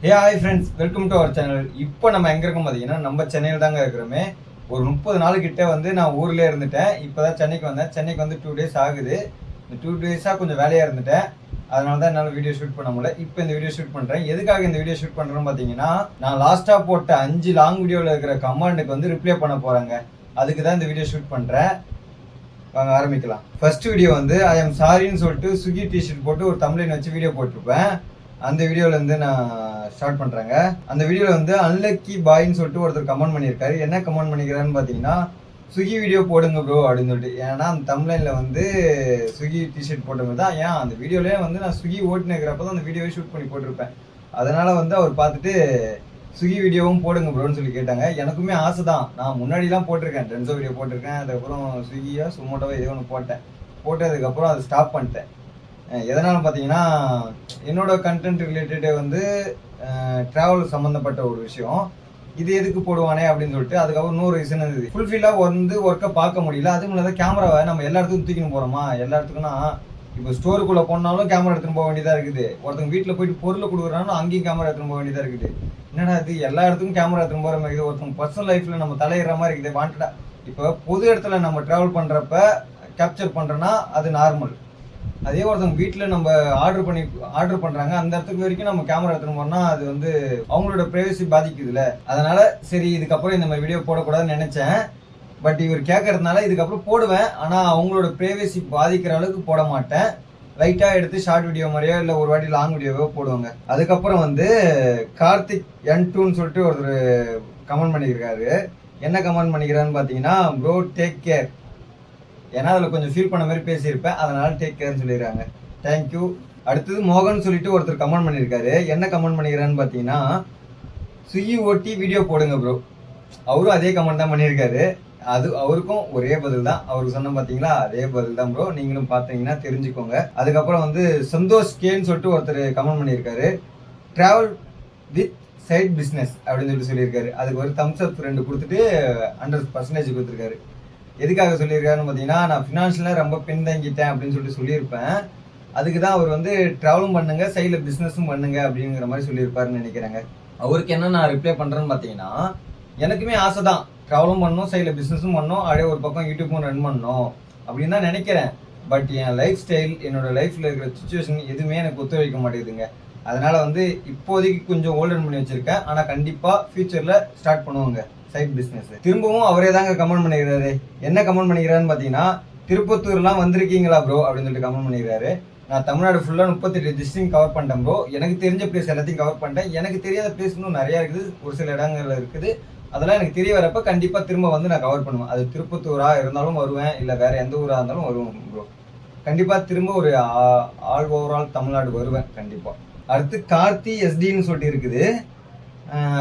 Hi friends, welcome to our channel. இப்போ நம்ம எங்கே இருக்கோம் பார்த்தீங்கன்னா, நம்ம சென்னையில் தாங்க இருக்கிறோமே. ஒரு 30 நாளுக்கிட்ட நான் ஊர்லேயே இருந்துட்டேன். இப்போ தான் சென்னைக்கு வந்தேன். சென்னைக்கு 2 டேஸ் ஆகுது. இந்த 2 டேஸாக கொஞ்சம் வேலையாக இருந்துட்டேன். அதனால தான் என்னால் வீடியோ ஷூட் பண்ண முடியல. இப்போ இந்த வீடியோ ஷூட் பண்ணுறேன். எதுக்காக இந்த வீடியோ ஷூட் பண்ணுறேன்னு பார்த்தீங்கன்னா, நான் லாஸ்ட்டாக போட்ட 5 லாங் வீடியோவில் இருக்கிற கமெண்ட்டுக்கு ரிப்ளை பண்ண போகிறாங்க. அதுக்கு தான் இந்த வீடியோ ஷூட் பண்ணுறேன். வாங்க ஆரம்பிக்கலாம். ஃபர்ஸ்ட் வீடியோ ஐ எம் சாரின்னு சொல்லிட்டு ஸ்விக்கி டிஷர்ட் போட்டு ஒரு தம்ப்லைன் வச்சு வீடியோ போட்டிருப்பேன். அந்த வீடியோலேருந்து நான் ஸ்டார்ட் பண்ணுறேங்க. அந்த வீடியோவில் அன்லக்கி பாய்ன்னு சொல்லிட்டு ஒருத்தர் கமெண்ட் பண்ணியிருக்காரு. என்ன கமெண்ட் பண்ணிக்கிறான்னு பார்த்தீங்கன்னா, ஸ்விக்கி வீடியோ போடுங்க ப்ரோ அப்படின்னு சொல்லிட்டு. ஏன்னா அந்த தம்ப்லைனில் ஸ்விக்கி டிஷர்ட் போட்டவங்க தான். ஏன் அந்த வீடியோலேயே நான் ஸ்விக்கி ஓட்டுன்னு இருக்கிறப்ப தான் அந்த வீடியோவை ஷூட் பண்ணி போட்டிருப்பேன். அதனால் அவர் பார்த்துட்டு ஸ்விக்கி வீடியோவும் போடுங்க ப்ரோன்னு சொல்லி கேட்டாங்க. எனக்குமே ஆசை தான். நான் முன்னாடிலாம் போட்டிருக்கேன், ட்ரெண்ட்ஸோ வீடியோ போட்டிருக்கேன். அதுக்கப்புறம் ஸ்விக்கியோ சுமோட்டோவோ ஏதோ ஒன்று போட்டதுக்கப்புறம் அதை ஸ்டாப் பண்ணிட்டேன். எதனால் பார்த்தீங்கன்னா, என்னோட கண்டென்ட் ரிலேட்டடு ட்ராவல் சம்மந்தப்பட்ட ஒரு விஷயம். இது எதுக்கு போடுவானே அப்படின்னு சொல்லிட்டு அதுக்கப்புறம் இன்னொரு ரீசன் இருந்தது. ஃபுல்ஃபில்லாக ஒர்க்கை பார்க்க முடியல. அதுவும் இல்லாத கேமராவை நம்ம எல்லா இடத்துக்கும் தூக்கின்னு போகிறோமா, எல்லா இடத்துக்குன்னா இப்போ ஸ்டோருக்குள்ளே போனாலும் கேமரா எடுத்துன்னு போக வேண்டியதாக இருக்குது. ஒருத்தங்க வீட்டில் போயிட்டு பொருளை கொடுக்குறாலும் அங்கேயும் கேமரா எடுத்துன்னு போக வேண்டியதாக இருக்குது. என்னடா இது எல்லா இடத்துக்கும் கேமரா எடுத்துன்னு போகிற மாதிரி இருக்குது. ஒருத்தவங்க பர்சனல் லைஃப்பில் நம்ம தலையிடுற மாதிரி இருக்குது வாண்டடாக. இப்போ பொது இடத்துல நம்ம ட்ராவல் பண்ணுறப்ப கேப்சர் பண்ணுறோன்னா அது நார்மல். அதே ஒருத்தவங்க வீட்டில் நம்ம ஆர்டர் பண்ணுறாங்க, அந்த இடத்துக்கு வரைக்கும் நம்ம கேமரா எடுத்துன்னு போனால் அது அவங்களோட ப்ரைவசி பாதிக்குதுல்ல. அதனால சரி இதுக்கப்புறம் இந்த மாதிரி வீடியோ போடக்கூடாதுன்னு நினச்சேன். பட் இவர் கேட்கறதுனால இதுக்கப்புறம் போடுவேன். ஆனால் அவங்களோட ப்ரைவசி பாதிக்கிற அளவுக்கு போட மாட்டேன். லைட்டாக எடுத்து ஷார்ட் வீடியோ மாதிரியோ இல்லை ஒரு வாட்டி லாங் வீடியோவோ போடுவாங்க. அதுக்கப்புறம் கார்த்திக் N2ன்னு சொல்லிட்டு ஒருத்தர் கமெண்ட் பண்ணியிருக்காரு. என்ன கமெண்ட் பண்ணிக்கிறான்னு பார்த்தீங்கன்னா, ப்ரோ டேக் கேர். ஏன்னா அதில் கொஞ்சம் ஃபீல் பண்ண மாதிரி பேசியிருப்பேன், அதனால டேக் கேர்னு சொல்லிடுறாங்க. தேங்க்யூ. அடுத்தது மோகன் சொல்லிட்டு ஒருத்தர் கமெண்ட் பண்ணியிருக்காரு. என்ன கமெண்ட் பண்ணிக்கிறான்னு பார்த்தீங்கன்னா, ஸ்விக்கி ஓட்டி வீடியோ போடுங்க ப்ரோ. அவரும் அதே கமெண்ட் தான் பண்ணியிருக்காரு. அவருக்கும் ஒரே பதில் தான். அவருக்கு சொன்ன பார்த்தீங்களா, அதே பதில் தான் ப்ரோ. நீங்களும் பார்த்தீங்கன்னா தெரிஞ்சுக்கோங்க. அதுக்கப்புறம் சந்தோஷ் கேன்னு சொல்லிட்டு ஒருத்தர் கமெண்ட் பண்ணியிருக்காரு. ட்ராவல் வித் சைட் பிஸ்னஸ் அப்படின்னு சொல்லியிருக்காரு. அதுக்கு ஒரு தம்ஸ் அப் 2 கொடுத்துட்டு 100% கொடுத்துருக்காரு. எதுக்காக சொல்லியிருக்காருன்னு பார்த்தீங்கன்னா, நான் ஃபினான்ஷியலாக ரொம்ப பின்தங்கிட்டேன் அப்படின்னு சொல்லியிருப்பேன். அதுக்கு தான் அவர் ட்ராவலும் பண்ணுங்க, சைடில் பிஸ்னஸும் பண்ணுங்க அப்படிங்கிற மாதிரி சொல்லியிருப்பாருன்னு நினைக்கிறேங்க. அவருக்கு என்ன நான் ரிப்ளை பண்ணுறேன்னு பார்த்தீங்கன்னா, எனக்குமே ஆசை தான் ட்ராவலும் பண்ணணும், சைடில் பிஸ்னஸும் பண்ணணும், அப்படியே ஒரு பக்கம் யூடியூப்பும் ரன் பண்ணணும் அப்படின்னு தான் நினைக்கிறேன். பட் என் லைஃப் ஸ்டைல், என்னோட லைஃப்பில் இருக்கிற சுச்சுவேஷன் எதுவுமே எனக்கு ஒத்துழைக்க மாட்டேங்குதுங்க. அதனால் இப்போதைக்கு கொஞ்சம் ஹோல்டன் பண்ணி வச்சுருக்கேன். ஆனால் கண்டிப்பாக ஃபியூச்சரில் ஸ்டார்ட் பண்ணுவாங்க சைட் பிஸ்னஸ். திரும்பவும் அவரே தாங்க கமெண்ட் பண்ணிக்கிறாரு. என்ன கமெண்ட் பண்ணிக்கிறாருன்னு பார்த்தீங்கன்னா, திருப்பத்தூர்லாம் வந்திருக்கீங்களா ப்ரோ அப்படின்னு சொல்லிட்டு கமெண்ட் பண்ணிக்கிறாரு. நான் தமிழ்நாடு ஃபுல்லாக 38 டிஸ்ட்ரிக்ட் கவர் பண்ணிட்டேன் ப்ரோ. எனக்கு தெரிஞ்ச பிளேஸ் எல்லாத்தையும் கவர் பண்ணிட்டேன். எனக்கு தெரியாத பிளேஸ் இன்னும் நிறையா இருக்குது, ஒரு சில இடங்கள் இருக்குது. அதெல்லாம் எனக்கு தெரிய வரப்போ கண்டிப்பாக திரும்ப நான் கவர் பண்ணுவேன். அது திருப்பத்தூராக இருந்தாலும் வருவேன், இல்லை வேறு எந்த ஊராக இருந்தாலும் வருவேன் ப்ரோ. கண்டிப்பாக திரும்ப ஒரு ஓவரால் தமிழ்நாடு வருவேன் கண்டிப்பாக. அடுத்து கார்த்தி SD சொல்லிட்டு இருக்குது.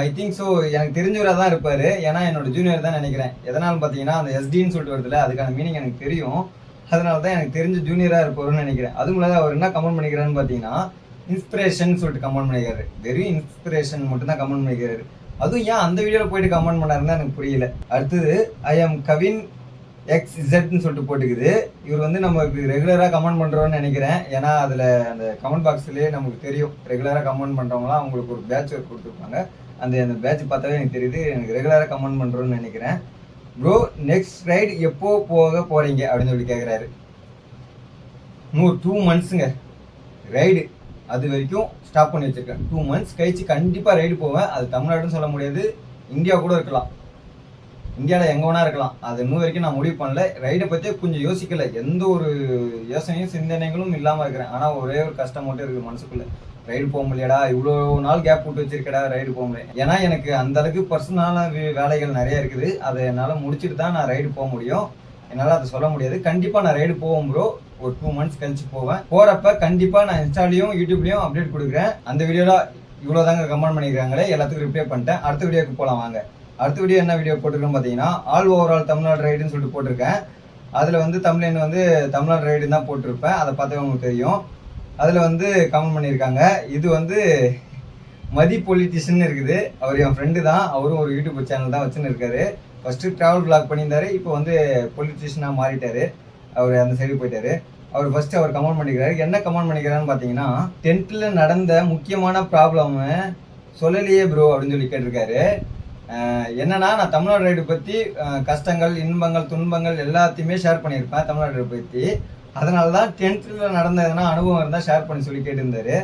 ஐ திங்க் ஸோ, எனக்கு தெரிஞ்சவராக தான் இருப்பார். ஏன்னா என்னோட ஜூனியர் தான் நினைக்கிறேன். எதனாலும் பார்த்தீங்கன்னா, அந்த SD சொல்லிட்டு வருதுல, அதுக்கான மீனிங் எனக்கு தெரியும். அதனால தான் எனக்கு தெரிஞ்ச ஜூனியராக இருப்பாருன்னு நினைக்கிறேன். அதுவும் இல்லாத அவர் என்ன கமெண்ட் பண்ணிக்கிறான்னு பார்த்தீங்கன்னா, இன்ஸ்பிரேஷன் சொல்லிட்டு கமெண்ட் பண்ணிக்கிறாரு. வெறும் இன்ஸ்பிரேஷன் மட்டும் தான் கமெண்ட் பண்ணிக்கிறாரு. அதுவும் ஏன் அந்த வீடியோவில் போயிட்டு கமெண்ட் பண்ணாருன்னு எனக்கு புரியல. அடுத்தது ஐ எம் கவின் XZன்னு சொல்லிட்டு போட்டுக்குது. இவர் நமக்கு ரெகுலராக கமெண்ட் பண்ணுறோன்னு நினைக்கிறேன். ஏன்னா அதில் அந்த கமெண்ட் பாக்ஸ்லேயே நமக்கு தெரியும், ரெகுலராக கமெண்ட் பண்ணுறவங்களாம் அவங்களுக்கு ஒரு பேட்ச் ஒர்க் கொடுத்துருப்பாங்க. அந்த பேட்ச் பார்த்தாவே எனக்கு தெரியுது, எனக்கு ரெகுலராக கமெண்ட் பண்ணுறோன்னு நினைக்கிறேன். ப்ரோ நெக்ஸ்ட் ரைடு எப்போ போக போகிறீங்க அப்படின்னு சொல்லி கேட்குறாரு. இன்னும் 2 மந்த்ஸுங்க ரைடு. அது வரைக்கும் ஸ்டாப் பண்ணி வச்சுருக்கேன். 2 மந்த்ஸ் கழிச்சு கண்டிப்பாக ரைடு போவேன். அது தமிழ்நாடுன்னு சொல்ல முடியாது, இந்தியா கூட இருக்கலாம், இந்தியாவில் எங்கே வேணா இருக்கலாம். அது இன்னும் வரைக்கும் நான் முடிவு பண்ணல. ரைடை பற்றியே கொஞ்சம் யோசிக்கலை, எந்த ஒரு யோசனையும் சிந்தனைகளும் இல்லாமல் இருக்கிறேன். ஆனால் ஒரே ஒரு கஷ்டம் மட்டும் இருக்குது மனசுக்குள்ளே, ரைடு போக முடியாடா, இவ்வளோ நாள் கேப் விட்டு வச்சிருக்கடா, ரைடு போக முடியாது. ஏன்னா எனக்கு அந்தளவுக்கு பர்சனலான வேலைகள் நிறைய இருக்குது. அதை என்னால் முடிச்சுட்டு தான் நான் ரைடு போக முடியும். என்னால் அதை சொல்ல முடியாது. கண்டிப்பாக நான் ரைடு போவோம் ப்ரோ. ஒரு 2 மந்த்ஸ் கழிச்சு போவேன். போகிறப்ப கண்டிப்பாக நான் இன்ஸ்டாலையும் யூடியூப்லேயும் அப்டேட் கொடுக்குறேன். அந்த வீடியோவில் இவ்வளோ தாங்க கமெண்ட் பண்ணியிருக்காங்களே, எல்லாத்துக்கும் ரிப்ளை பண்ணிட்டேன். அடுத்த வீடியோக்கு போகலாம் வாங்க. அடுத்த வீடியோ என்ன வீடியோ போட்டிருக்கேன்னு பார்த்தீங்கன்னா, ஆல் ஓவரால் தமிழ்நாடு ரைடுன்னு சொல்லிட்டு போட்டிருக்கேன். அதில் தமிழ்நாடு தமிழ்நாடு ரைடுன்னு தான் போட்டிருப்பேன். அதை பார்த்தா உங்களுக்கு தெரியும். அதில் கமெண்ட் பண்ணியிருக்காங்க. இது மதி பொலிட்டிஷியன் இருக்குது. அவர் என் ஃப்ரெண்டு தான். அவரும் ஒரு யூடியூப் சேனல் தான் வச்சுன்னு இருக்காரு. ஃபஸ்ட்டு ட்ராவல் விளாக் பண்ணியிருந்தாரு, இப்போ பொலிட்டிஷியனாக மாறிட்டார். அவர் அந்த சைடு போயிட்டார். அவர் கமெண்ட் பண்ணிக்கிறாரு. என்ன கமெண்ட் பண்ணிக்கிறான்னு பார்த்தீங்கன்னா, 10th நடந்த முக்கியமான ப்ராப்ளமு சொல்லலையே ப்ரோ அப்படின்னு சொல்லி கேட்டிருக்காரு. என்னன்னா நான் தமிழ்நாடு ரைடு பற்றி கஷ்டங்கள், இன்பங்கள், துன்பங்கள் எல்லாத்தையுமே ஷேர் பண்ணியிருப்பேன் தமிழ்நாடு ரைடு பற்றி. அதனால தான் 10th நடந்த எதனா அனுபவம் இருந்தால் ஷேர் பண்ணி சொல்லி கேட்டிருந்தாரு.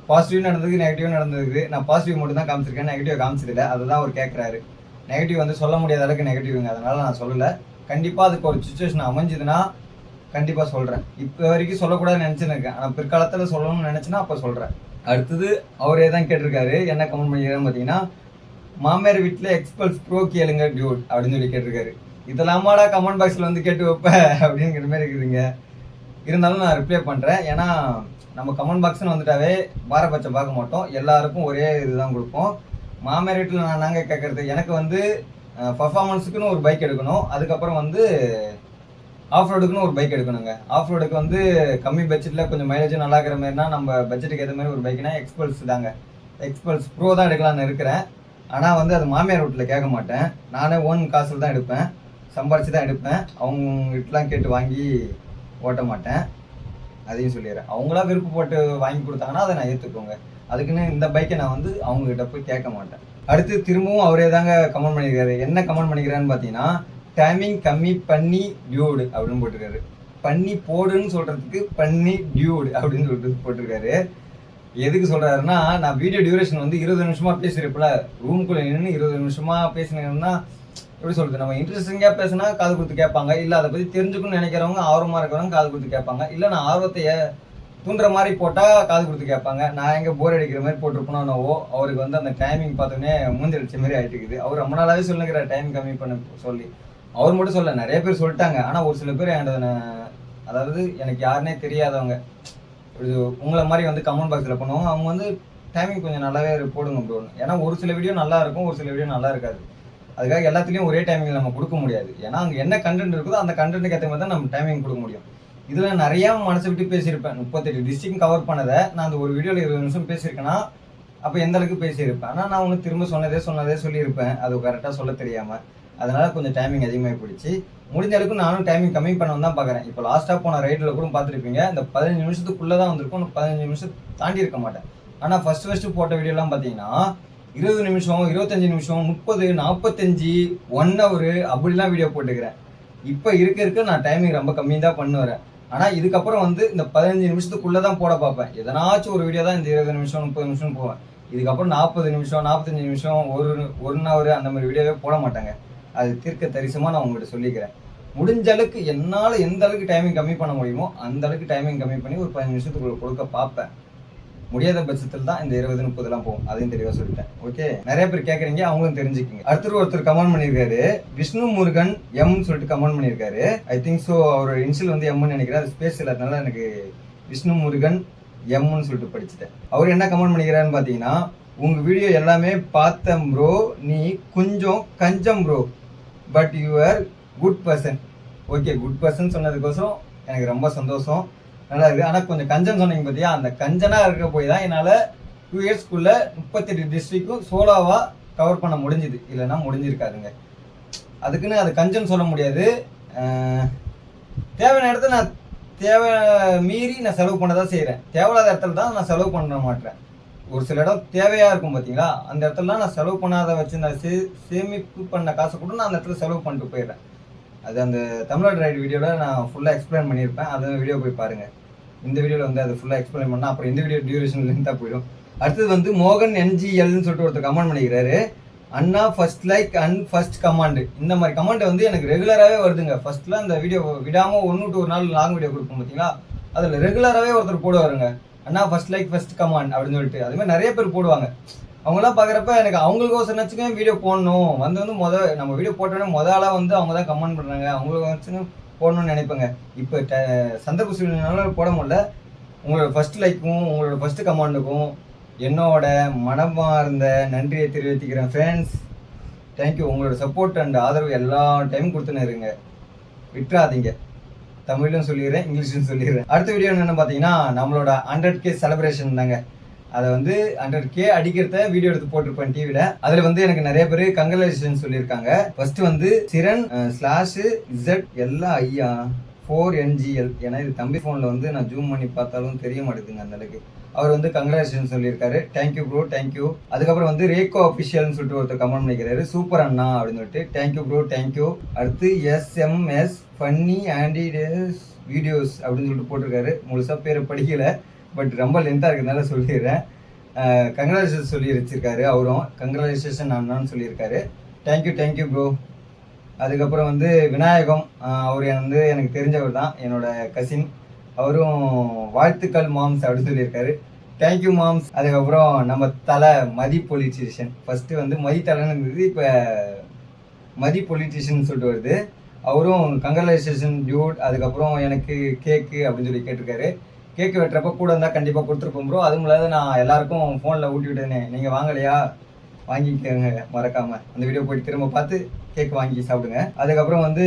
பாசிட்டிவ் நடந்ததுக்கு, நெகட்டிவ் நடந்ததுக்கு. நான் பாசிட்டிவ் மட்டும் தான் காமிச்சிருக்கேன், நெகட்டிவ் காமிச்சதில்லை. அதுதான் அவர் கேட்குறாரு. நெகட்டிவ் வந்து சொல்ல முடியாத அளவுக்கு நெகட்டிவ்ங்க, அதனால் நான் சொல்லலை. கண்டிப்பாக அதுக்கு ஒரு சுச்சுவேஷன் அமைஞ்சுதுன்னா கண்டிப்பாக சொல்கிறேன். இப்போ வரைக்கும் சொல்லக்கூடாதுன்னு நினச்சின்னு இருக்கேன், ஆனால் பிற்காலத்தில் சொல்லணும்னு நினச்சின்னா அப்போ சொல்கிறேன். அடுத்தது அவரே தான் கேட்டிருக்காரு. என்ன கமெண்ட் பண்ணிக்கிறேன்னு பார்த்தீங்கன்னா, மாமியார் வீட்டில் எக்ஸ்பல்ஸ் ப்ரோ கேளுங்க டியூட் அப்படின்னு சொல்லி கேட்டிருக்காரு. இதெல்லாமாடா கமெண்ட் பாக்ஸில் வந்து கேட்டு வைப்பேன் அப்படிங்கிற மாதிரி இருக்குதுங்க. இருந்தாலும் நான் ரிப்ளை பண்ணுறேன். ஏன்னா நம்ம கமெண்ட் பாக்ஸ்னு வந்துட்டாவே பாரபட்சம் பார்க்க மாட்டோம், எல்லாருக்கும் ஒரே இதுதான் கொடுப்போம். மாமியார் வீட்டில் நான் நாங்கள் கேட்குறது, எனக்கு வந்து பர்ஃபார்மன்ஸுக்குன்னு ஒரு பைக் எடுக்கணும், அதுக்கப்புறம் வந்து ஆஃப் ரோடுக்குன்னு ஒரு பைக் எடுக்கணுங்க. ஆஃப் ரோடுக்கு வந்து கம்மி பட்ஜெட்டில் கொஞ்சம் மைலேஜும் நல்லா இருக்கிற மாதிரினா நம்ம பட்ஜெட்டுக்கு ஏற்ற மாதிரி ஒரு பைக்னா எக்ஸ்பல்ஸ் தாங்க. எக்ஸ்பல்ஸ் ப்ரோ தான் எடுக்கலான்னு இருக்கிறேன். ஆனால் வந்து அது மாமியார் வீட்டில் கேட்க மாட்டேன், நானே ஓன் காசில் தான் எடுப்பேன், சம்பாரிச்சு தான் எடுப்பேன். அவங்க வீட்டெலாம் கேட்டு வாங்கி ஓட்ட மாட்டேன், அதையும் சொல்லிடுறேன். அவங்களா விருப்பப்பட்டு வாங்கி கொடுத்தாங்கன்னா அதை நான் ஏற்றுக்கோங்க. அதுக்குன்னு இந்த பைக்கை நான் வந்து அவங்ககிட்ட போய் கேட்க மாட்டேன். அடுத்து திரும்பவும் அவரே தாங்க கமெண்ட் பண்ணியிருக்காரு. என்ன கமெண்ட் பண்ணிக்கிறான்னு பார்த்தீங்கன்னா, டைமிங் கம்மி பண்ணி டியூடு அப்படின்னு போட்டிருக்காரு. பண்ணி போடுன்னு சொல்கிறதுக்கு பண்ணி டியூடு அப்படின்னு சொல்லிட்டு போட்டிருக்காரு. எதுக்கு சொல்கிறாருன்னா, நான் வீடியோ டியூரேஷன் வந்து 20 நிமிஷமாக பேசியிருப்பல, ரூமுக்குள்ளே நின்று 20 நிமிஷமாக பேசினீங்கன்னா எப்படி சொல்கிறது, நம்ம இன்ட்ரெஸ்டிங்காக பேசினா காது கொடுத்து கேட்பாங்க, இல்லை அதை பற்றி தெரிஞ்சுக்கணும்னு நினைக்கிறவங்க, ஆர்வமாக இருக்கிறவங்க காது கொடுத்து கேட்பாங்க, இல்லை நான் ஆர்வத்தை தூண்டுற மாதிரி போட்டால் காது கொடுத்து கேட்பாங்க. நான் எங்கே போர் அடிக்கிற மாதிரி போட்டிருப்போனோ என்னவோ, அவருக்கு வந்து அந்த டைமிங் பார்த்தோன்னே மூஞ்சி அடிச்ச மாதிரி ஆகிட்டு இருக்குது. அவர் ரொம்ப நாளாகவே சொல்லுங்கிற டைம் கம்மி பண்ண சொல்லி. அவர் மட்டும் சொல்ல, நிறைய பேர் சொல்லிட்டாங்க. ஆனால் ஒரு சில பேர் அதாவது எனக்கு யாருன்னே தெரியாதவங்க உங்களை மாதிரி வந்து கமெண்ட் பாக்ஸில் பண்ணுவாங்க. அவங்க வந்து டைமிங் கொஞ்சம் நல்லாவே போடுங்க ப்ரோ. ஏன்னா ஒரு சில வீடியோ நல்லா இருக்கும், ஒரு சில வீடியோ நல்லா இருக்காது. அதுக்காக எல்லாத்துலேயும் ஒரே டைமிங் நம்ம கொடுக்க முடியாது. ஏன்னா அங்கே என்ன கண்டென்ட் இருக்குதோ அந்த கண்டென்ட்டுக்கு ஏற்ற மாதிரி தான் நம்ம டைமிங் கொடுக்க முடியும். இதில் நிறையா மனசை விட்டு பேசியிருப்பேன். 38 டிஸ்ட்ரிக்ட் கவர் பண்ணதை நான் அந்த ஒரு வீடியோவில் 20 நிமிஷம் பேசியிருக்கேன்னா அப்போ எந்த அளவுக்கு பேசியிருப்பேன். ஆனால் நான் ஒன்று திரும்ப சொன்னதே சொல்லியிருப்பேன், அது கரெக்டாக சொல்ல தெரியாமல். அதனால் கொஞ்சம் டைமிங் அதிகமாக போயிடுச்சு. முடிஞ்ச அளவுக்கு நானும் டைமிங் கம்மி பண்ண தான் பார்க்குறேன். இப்போ லாஸ்ட்டாக போன ரைடில் கூட பார்த்துருப்பீங்க, இந்த 15 நிமிஷத்துக்குள்ளே தான் வந்திருக்கும், 15 நிமிஷம் தாண்டி இருக்க மாட்டேன். ஆனால் ஃபஸ்ட்டு போட்ட வீடியோலாம் பார்த்தீங்கன்னா 20 நிமிஷம், 25 நிமிஷம், 30, 45, 1 hour அப்படிலாம் வீடியோ போட்டுக்கிறேன். இப்போ இருக்க நான் டைமிங் ரொம்ப கம்மி தான் பண்ணுவேன். ஆனால் இதுக்கப்புறம் வந்து இந்த 15 நிமிஷத்துக்குள்ளே தான் போட பார்ப்பேன். எதனாச்சும் ஒரு வீடியோ தான் இந்த 20 நிமிஷம் 30 நிமிஷம் போவேன். இதுக்கப்புறம் 40 நிமிஷம் 45 நிமிஷம் 1 hour அந்த மாதிரி வீடியோவே போட மாட்டாங்க. அது தீர்க்க தரிசமாக நான் உங்கள்கிட்ட சொல்லிக்கிறேன். முடிஞ்ச அளவுக்கு என்னால் எந்த அளவுக்கு டைமிங் கம்மி பண்ண முடியுமோ அந்த அளவுக்கு டைமிங் கம்மி பண்ணி ஒரு 15 நிமிஷத்துக்குள்ள கொடுக்க பார்ப்பேன். முடியாத பட்சத்தில் தான் இந்த 20, 30 போகும். அதையும் தெளிவாக சொல்லிட்டேன். ஓகே, நிறைய பேர் கேட்குறீங்க, அவங்களும் தெரிஞ்சுக்கிங்க. ஒருத்தர் கமெண்ட் பண்ணியிருக்காரு, விஷ்ணு முருகன் எம்னு சொல்லிட்டு கமெண்ட் பண்ணியிருக்காரு. ஐ திங்க் ஸோ அவரோட இன்ஷியல் வந்து எம்னு நினைக்கிறேன், அது ஸ்பேஸ் இல்லாதனால எனக்கு விஷ்ணு முருகன் எம்னு சொல்லிட்டு படிச்சுட்டேன். அவர் என்ன கமெண்ட் பண்ணிக்கிறாருன்னு பார்த்தீங்கன்னா, உங்கள் வீடியோ எல்லாமே பார்த்தேன் ப்ரோ, நீ கொஞ்சம் கஞ்சம் bro, but you are good person. Okay, good person சொன்னதுக்கோசரம் எனக்கு ரொம்ப சந்தோஷம், நல்லா இருக்குது. ஆனால் கொஞ்சம் கஞ்சன் சொன்னீங்க பார்த்தியா, அந்த கஞ்சனாக இருக்க போய் தான் என்னால் 2 இயர்ஸ்க்குள்ளே 38 டிஸ்ட்ரிக்டும் சோலோவாக கவர் பண்ண முடிஞ்சுது, இல்லைன்னா முடிஞ்சிருக்காதுங்க. அதுக்குன்னு அது கஞ்சன் சொல்ல முடியாது. தேவையான இடத்துல நான் தேவை மீறி நான் செலவு பண்ண தான் செய்கிறேன், தேவையில்லாத இடத்துல தான் நான் செலவு பண்ண மாட்டேன். ஒரு சில இடம் தேவையாக இருக்கும் பார்த்தீங்களா, அந்த இடத்துலலாம் நான் செலவு பண்ணாத வச்சு நான் சேமிப்பு பண்ண காசை கூட நான் அந்த இடத்துல செலவு பண்ணிட்டு போயிடுறேன். அது அந்த தமிழ்நாடு ரைடு வீடியோவில் நான் ஃபுல்லாக எக்ஸ்பிளைன் பண்ணியிருப்பேன், அந்த வீடியோ போய் பாருங்கள். இந்த வீடியோவில் வந்து அது ஃபுல்லாக எக்ஸ்பிளைன் பண்ணால் அப்புறம் இந்த வீடியோ டியூரேஷன் லென்த்தாக போயிடும். அடுத்தது வந்து மோகன் NGLன்னு சொல்லிட்டு ஒருத்தர் கமெண்ட் பண்ணிக்கிறாரு, அண்ணா first like and first comment. இந்த மாதிரி கமெண்ட் வந்து எனக்கு ரெகுலராகவே வருதுங்க. ஃபர்ஸ்ட்டில் அந்த வீடியோ விடாமல் 1 to 1 நாள் லாங் வீடியோ கொடுப்போம் பார்த்தீங்களா, அதில் ரெகுலராகவே ஒருத்தர் போடுவாருங்க, அண்ணா ஃபர்ஸ்ட் லைக் ஃபர்ஸ்ட் கமாண்ட் அப்படின்னு சொல்லிட்டு. அதுமாதிரி நிறைய பேர் போடுவாங்க. அவங்களாம் பார்க்குறப்ப எனக்கு அவங்களுக்கு ஒரு நினச்சிக்கவே வீடியோ போடணும், வந்து நம்ம வீடியோ போட்டோடனே ஆளாக வந்து அவங்க தான் கமெண்ட் பண்ணுறாங்க, அவங்களுக்கு வச்சுன்னு போடணும்னு நினைப்பேங்க. இப்போ சந்தர்ப்ப சூழ்நிலைனால போட முடியல. உங்களோட ஃபர்ஸ்ட் லைக்கும் உங்களோட ஃபர்ஸ்ட் கமாண்டுக்கும் என்னோட மனமார்ந்த நன்றியை தெரிவித்துக்கிறேன் ஃப்ரெண்ட்ஸ். தேங்க்யூ. உங்களோட சப்போர்ட் அண்ட் ஆதரவு எல்லா டைமும் கொடுத்துன்னு இருங்க, விட்டுறாதீங்க. தமிழ்லையும் சொல்லிடுறேன், இங்கிலீஷ்லையும் சொல்லிடுறேன். அடுத்த வீடியோ என்னென்னு பார்த்தீங்கன்னா, நம்மளோட 100K செலிப்ரேஷன் தாங்க. அதை வந்து 100K அடிக்கிறத வீடியோ எடுத்து போட்டிருப்பேன் டிவியில். அதில் வந்து எனக்கு நிறைய பேர் கங்க்ராச்சுலேஷன் சொல்லியிருக்காங்க. ஃபர்ஸ்ட் வந்து சிரன் /Z எல்லாம் ஐயா 4NGL. ஏன்னா இது தம்பி ஃபோனில் வந்து நான் ஜூம் பண்ணி பார்த்தாலும் தெரிய மாட்டேங்குதுங்க அந்த அளவுக்கு. அவர் வந்து கங்க்ராச்சுலேஷன் சொல்லியிருக்காரு. Thank you bro, thank you. அதுக்கப்புறம் வந்து ரேகோ அஃபிஷியல்னு சொல்லிட்டு ஒருத்தர் கமெண்ட் பண்ணிக்கிறாரு, சூப்பர் அண்ணா அப்படின்னு சொல்லிட்டு. Thank you bro, thank you. அடுத்து SMS ஃபன்னி ஆண்டி வீடியோஸ் அப்படின்னு சொல்லிட்டு போட்டிருக்காரு. முழுசாக பேரை படிக்கல, பட் ரொம்ப லென்த்தாக இருக்கிறதுனால சொல்லிடுறேன். கங்க்ராச்சுலேஷன் சொல்லி வச்சிருக்காரு அவரும். கங்க்ராச்சுலேஷன் அண்ணான்னு சொல்லியிருக்காரு. Thank you, thank you bro. அதுக்கப்புறம் வந்து விநாயகம், அவர் வந்து எனக்கு தெரிஞ்சவர் தான், என்னோட கசின். அவரும் வாழ்த்துக்கள் மாம்ஸ் அப்படின்னு சொல்லியிருக்காரு. Thank you moms. அதுக்கப்புறம் நம்ம தலை மதி பொலிட்டீஷியன், ஃபர்ஸ்ட் வந்து மதி தலைன்னு இருந்தது, இப்போ மதி பொலிட்டீஷியன் சொல்லிட்டு வருது. அவரும் கங்க்ராச்சுலேஷன் டியூட். அதுக்கப்புறம் எனக்கு கேக்கு அப்படின்னு சொல்லி கேட்டிருக்காரு. கேக்கு வெட்டுறப்ப கூட இருந்தால் கண்டிப்பாக கொடுத்துருப்போம் ப்ரோ. அதுவும் இல்லாத நான் எல்லாருக்கும் ஃபோனில் ஊட்டி விட்டேனே, நீங்கள் வாங்கலையா, வாங்கிக்கோங்க மறக்காமல். அந்த வீடியோ போயிட்டு திரும்ப பார்த்து கேக் வாங்கி சாப்பிடுங்க. அதுக்கப்புறம் வந்து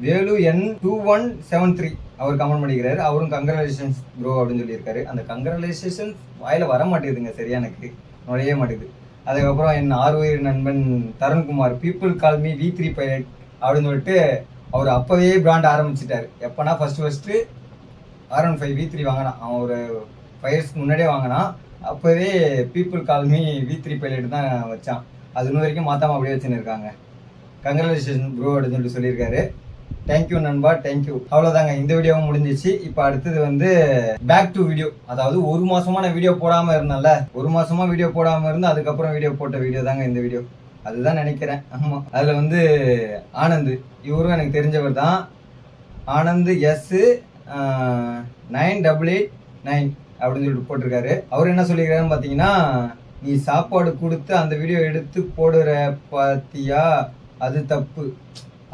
வேலு N2173 அவர் கமெண்ட் பண்ணிக்கிறாரு. அவரும் கங்க்ராச்சுலேஷன்ஸ் ப்ரோ அப்படின்னு சொல்லியிருக்காரு. அந்த கங்க்ராச்சுலேஷன்ஸ் வாயில் வர மாட்டேங்குதுங்க, சரியா எனக்கு நுழைய மாட்டேங்குது. அதுக்கப்புறம் என் ஆர்வயிர் நண்பன் Tarun Kumar, people call me V3 pilot அப்படின்னு சொல்லிட்டு அவர் அப்போவே பிராண்ட் ஆரம்பிச்சிட்டாரு. எப்போனா ஃபஸ்ட்டு R15 V3 வாங்கினான், அவன் ஒரு 5 இயர்ஸ்க்கு முன்னாடியே வாங்கினான். அப்போவே people call me V3 pilot தான் வச்சான். அது இன்னும் வரைக்கும் மாற்றாமல் அப்படியே வச்சுன்னு இருக்காங்க. கங்க்ராச்சுலேஷன் ப்ரோ அப்படின்னு சொல்லியிருக்காரு. தேங்க்யூ நண்பா, தேங்க்யூ. அவ்வளோதாங்க, இந்த வீடியோவும் முடிஞ்சிச்சு. இப்போ அடுத்தது வந்து பேக் டு வீடியோ. அதாவது ஒரு மாசமா நான் வீடியோ போடாமல் இருந்தேன்ல, ஒரு மாசமா வீடியோ போடாமல் இருந்து அதுக்கப்புறம் வீடியோ போட்ட வீடியோ தாங்க இந்த வீடியோ. அதுதான் நினைக்கிறேன். ஆமாம், அதில் வந்து ஆனந்த், இவரும் எனக்கு தெரிஞ்சவர் தான். ஆனந்த் S9889 அப்படின்னு சொல்லிட்டு போட்டிருக்காரு. அவர் என்ன சொல்லியிருக்காருன்னு பார்த்தீங்கன்னா, நீ சாப்பாடு கொடுத்து அந்த வீடியோ எடுத்து போடுற பார்த்தியா, அது தப்பு.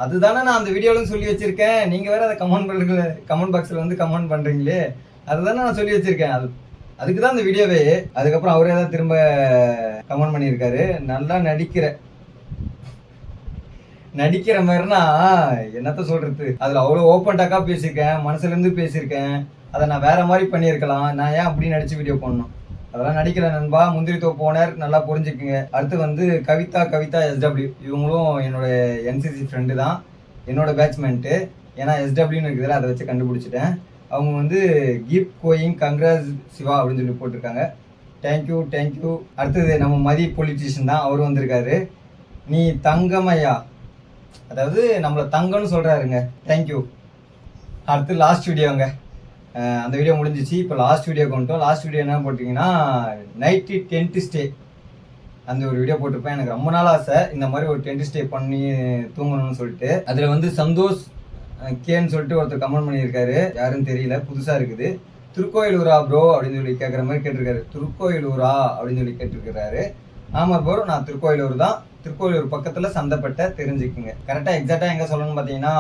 அதுதானே நான் அந்த வீடியோவில் சொல்லி வச்சிருக்கேன். நீங்கள் வேற அதை கமெண்ட் பாக்ஸில் வந்து கமெண்ட் பண்ணுறீங்களே, அதுதானே நான் சொல்லி வச்சிருக்கேன். அதுக்கு தான் அந்த வீடியோவே. அதுக்கப்புறம் அவரே தான் திரும்ப கமெண்ட் பண்ணியிருக்காரு, நல்லா நடிக்கிற மாதிரினா என்னத்த சொல்றது, அதில் அவ்வளோ ஓப்பன் டாக்காக பேசியிருக்கேன், மனசுலேருந்து பேசியிருக்கேன். அதை நான் வேற மாதிரி பண்ணியிருக்கலாம். நான் ஏன் அப்படி நடிச்சு வீடியோ பண்ணணும்? அதெல்லாம் நடிக்கல நண்பா. முந்திரி தோப்பு ஓனர், நல்லா புரிஞ்சுக்குங்க. அடுத்து வந்து கவிதா SW, இவங்களும் என்னோட NCC ஃப்ரெண்டு தான், என்னோட பேட்ச்மெண்ட்டு. ஏன்னா SWன்னு இருக்குதுல, அதை வச்சு கண்டுபிடிச்சிட்டேன். அவங்க வந்து கீப் கோயிங் கங்க்ராஸ் சிவா அப்படின்னு சொல்லி போட்டிருக்காங்க. Thank you, thank you. அடுத்தது நம்ம மதி பொலிட்டீஷியன் தான், அவரும் வந்திருக்காரு. நீ தங்கமையா, அதாவது நம்மளை தங்கம்னு சொல்கிறாருங்க. தேங்க்யூ. அடுத்து லாஸ்ட் வீடியோங்க. அந்த வீடியோ முடிஞ்சிச்சு. இப்போ லாஸ்ட் வீடியோ கொண்டோம். லாஸ்ட் வீடியோ என்ன போட்டிங்கன்னா, நைட்டு டென்ட் ஸ்டே அந்த ஒரு வீடியோ போட்டிருப்பேன். எனக்கு ரொம்ப நாள் ஆசை இந்த மாதிரி ஒரு டென்ட் ஸ்டே பண்ணி தூங்கணும்னு சொல்லிட்டு. அதில் வந்து சந்தோஷ் கேன்னு சொல்லிட்டு ஒருத்தர் கமெண்ட் பண்ணியிருக்காரு, யாருன்னு தெரியல, புதுசாக இருக்குது. திருக்கோயிலூரா ப்ரோ அப்படின்னு சொல்லி கேட்குற மாதிரி கேட்டிருக்காரு. திருக்கோயிலூரா அப்படின்னு சொல்லி கேட்டிருக்கிறாரு. ஆமாம் ப்ரோ, நான் திருக்கோயிலூர் தான். திருக்கோயிலூர் பக்கத்தில் சந்தைப்பட்ட, தெரிஞ்சுக்குங்க. கரெக்டாக எக்ஸாக்டாக எங்கே சொல்லணும்னு பார்த்தீங்கன்னா,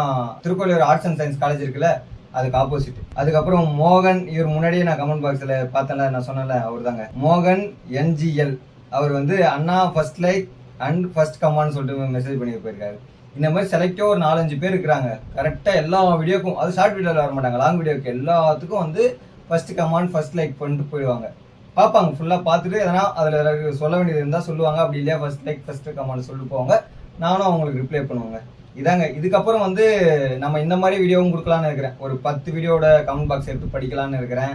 Tirukkoyilur arts and science college இருக்குல்ல, அதுக்கு ஆப்போசிட். அதுக்கப்புறம் மோகன், இவர் முன்னாடியே நான் கமெண்ட் பாக்ஸில் பார்த்தேன்ல, நான் சொன்னேன்ல, அவர் தாங்க மோகன் NGL. அவர் வந்து அண்ணா ஃபர்ஸ்ட் லைக் அண்ட் ஃபர்ஸ்ட் கமான்னு சொல்லிட்டு மெசேஜ் பண்ணி போயிருக்காரு. இந்த மாதிரி செலக்டாக ஒரு 4-5 பேர் இருக்கிறாங்க. கரெக்டாக எல்லா வீடியோக்கும், அது ஷார்ட் வீடியோவில் வர மாட்டாங்க, லாங் வீடியோக்கு எல்லாத்துக்கும் வந்து ஃபர்ஸ்ட் கமாண்ட் ஃபர்ஸ்ட் லைக் பண்ணிட்டு போயிடுவாங்க. பார்ப்பாங்க, ஃபுல்லாக பார்த்துட்டு எதனா அதில் சொல்ல வேண்டியது இருந்தால் சொல்லுவாங்க. அப்படி இல்லையா ஃபர்ஸ்ட் லைக் ஃபர்ஸ்ட் கமாண்ட் சொல்லிட்டு போவாங்க. நானும் அவங்களுக்கு ரிப்ளை பண்ணுவாங்க. இதாங்க. இதுக்கப்புறம் வந்து நம்ம இந்த மாதிரி வீடியோவும் கொடுக்கலான்னு இருக்கிறேன். ஒரு 10 வீடியோட கமெண்ட் பாக்ஸ் எடுத்து படிக்கலான்னு இருக்கிறேன்.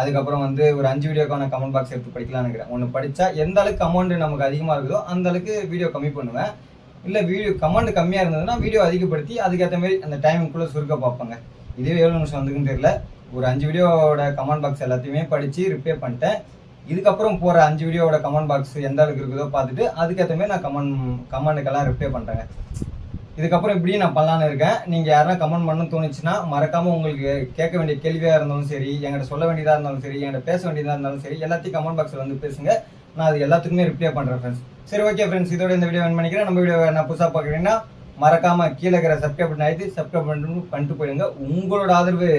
அதுக்கப்புறம் வந்து ஒரு 5 வீடியோக்கான கமெண்ட் பாக்ஸ் எடுத்து படிக்கலான்னு இருக்கிறேன். ஒன்று படித்தா எந்த அளவுக்கு கமெண்ட் நமக்கு அதிகமாக இருக்குதோ அந்த அளவுக்கு வீடியோ கம்மி பண்ணுவேன். இல்லை வீடியோ கமெண்ட் கம்மியாக இருந்ததுன்னா வீடியோ அதிகப்படுத்தி அதுக்கேற்ற மாதிரி அந்த டைமுக்குள்ளே சுருக்க பார்ப்பேங்க. இதே எவ்வளோ நிமிஷம் வந்துக்குன்னு தெரியல. ஒரு 5 வீடியோவோட கமெண்ட் பாக்ஸ் எல்லாத்தையுமே படித்து ரிப்ளை பண்ணிட்டேன். இதுக்கப்புறம் போகிற 5 வீடியோவோட கமெண்ட் பாக்ஸ் எந்த அளவுக்கு இருக்குதோ பார்த்துட்டு அதுக்கேற்ற மாதிரி நான் கமெண்ட்டுக்கெல்லாம் ரிப்ளை பண்ணுறேங்க. இதுக்கப்புறம் இப்படி நான் பண்ணலான்னு இருக்கேன். நீங்கள் யாரும் கமெண்ட் பண்ணணும்னு தோணுச்சுன்னா மறக்காமல் உங்களுக்கு கேட்க வேண்டிய கேள்வியாக இருந்தாலும் சரி, என்கிட்ட சொல்ல வேண்டியதாக இருந்தாலும் சரி, என்கிட்ட பேச வேண்டியதாக இருந்தாலும் சரி, எல்லாத்தையும் கமெண்ட் பாக்ஸில் வந்து பேசுங்க. நான் அது எல்லாத்துக்குமே ரிப்ளை பண்ணுறேன் ஃப்ரெண்ட்ஸ். சரி, ஓகே ஃப்ரெண்ட்ஸ், இதோட இந்த வீடியோ பண்ணிக்கிறேன். நம்ம வீடியோ நான் புதுசாக பார்க்குறீங்கன்னா மறக்காமல் கீழே இருக்கிற சப்ஸ்கிரைப் பண்ணி ஆயிடுச்சு, சப்ஸ்கிரைப் பண்ணிட்டு போயிடுங்க. உங்களோட ஆதரவு,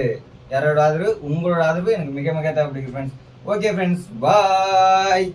யாரோட ஆதரவு, உங்களோட ஆதரவு எனக்கு மிக மிக தேவைப்படுது ஃப்ரெண்ட்ஸ். ஓகே ஃப்ரெண்ட்ஸ், பாய்.